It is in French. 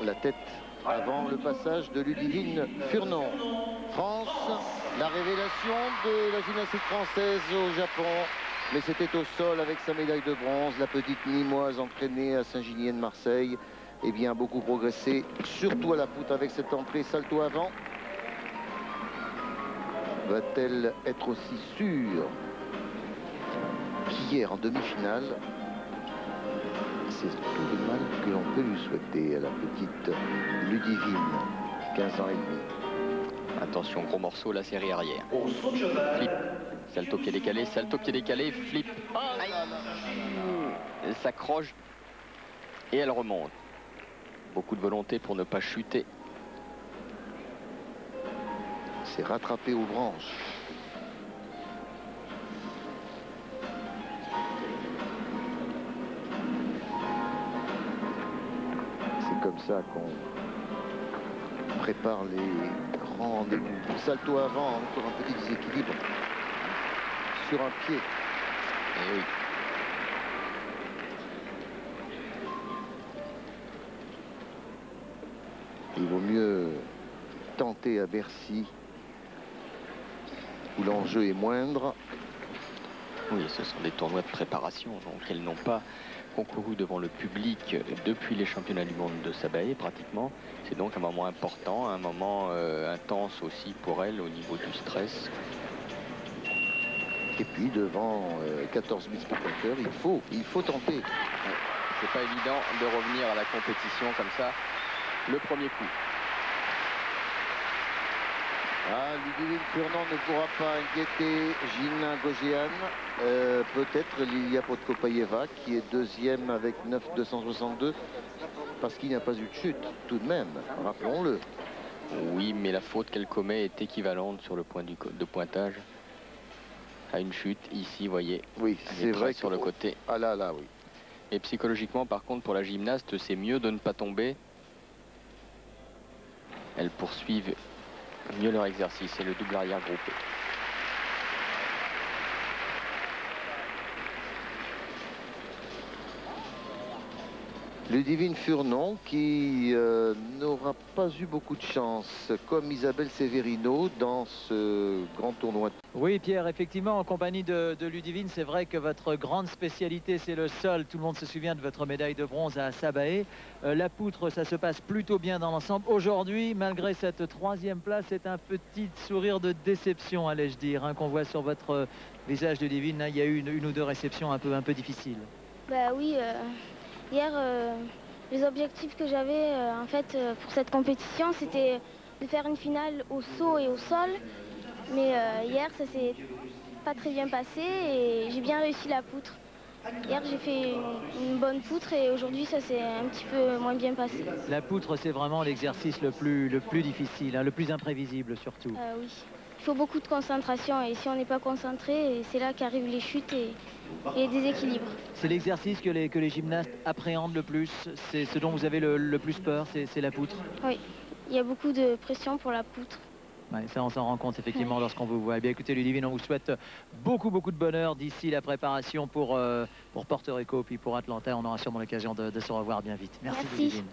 la tête avant le passage de Ludivine Furnon. France, la révélation de la gymnastique française au Japon. Mais c'était au sol avec sa médaille de bronze. La petite Nîmoise entraînée à Saint-Ginier de Marseille. Eh bien, beaucoup progressé, surtout à la poutre avec cette entrée salto avant. Va-t-elle être aussi sûre qu'hier en demi-finale? C'est tout le mal que l'on peut lui souhaiter à la petite Ludivine, 15 ans et demi. Attention, gros morceau, la série arrière. Flip, salto pied décalé, flip. Aïe. Elle s'accroche et elle remonte. Beaucoup de volonté pour ne pas chuter. C'est rattrapé aux branches. C'est comme ça qu'on prépare les grands rendez-vous. Salto avant, encore un petit déséquilibre sur un pied. Et oui. Il vaut mieux tenter à Bercy, où l'enjeu est moindre. Oui, ce sont des tournois de préparation, donc elles n'ont pas concouru devant le public depuis les championnats du monde de Sabaé pratiquement. C'est donc un moment important, un moment intense aussi pour elles au niveau du stress. Et puis devant 14 000 spectateurs, il faut tenter. Ouais, c'est pas évident de revenir à la compétition comme ça, le premier coup. Ah, Ludivine Furnon ne pourra pas inquiéter Gina Gogian. Peut-être Lilia Podkopayeva qui est deuxième avec 9,262 parce qu'il n'y a pas eu de chute tout de même, rappelons-le. Oui, mais la faute qu'elle commet est équivalente sur le point de pointage à une chute. Ici, vous voyez, oui, c'est vrai sur le côté. Ah là, oui. Et psychologiquement, par contre, pour la gymnaste, c'est mieux de ne pas tomber. Elles poursuivent mieux leur exercice, c'est le double arrière groupé. Ludivine Furnon qui n'aura pas eu beaucoup de chance, comme Isabelle Severino dans ce grand tournoi. Oui, Pierre, effectivement, en compagnie de Ludivine, c'est vrai que votre grande spécialité, c'est le sol. Tout le monde se souvient de votre médaille de bronze à Sabaé. La poutre, ça se passe plutôt bien dans l'ensemble. Aujourd'hui, malgré cette troisième place, c'est un petit sourire de déception, allais-je dire, hein, qu'on voit sur votre visage, Ludivine. Là, il y a eu une ou deux réceptions un peu difficiles. Bah oui, hier, les objectifs que j'avais en fait pour cette compétition, c'était de faire une finale au saut et au sol. Mais hier, ça s'est pas très bien passé et j'ai bien réussi la poutre. Hier, j'ai fait une bonne poutre et aujourd'hui, ça s'est un petit peu moins bien passé. La poutre, c'est vraiment l'exercice le plus difficile, hein, le plus imprévisible surtout. Oui, il faut beaucoup de concentration et si on n'est pas concentré, c'est là qu'arrivent les chutes et les déséquilibres. C'est l'exercice que les gymnastes appréhendent le plus, c'est ce dont vous avez le plus peur, c'est la poutre. Oui, il y a beaucoup de pression pour la poutre. Ouais, ça, on s'en rend compte effectivement lorsqu'on vous voit. Eh bien, écoutez, Ludivine, on vous souhaite beaucoup de bonheur d'ici la préparation pour Porto Rico puis pour Atlanta. On aura sûrement l'occasion de se revoir bien vite. Merci. Ludivine.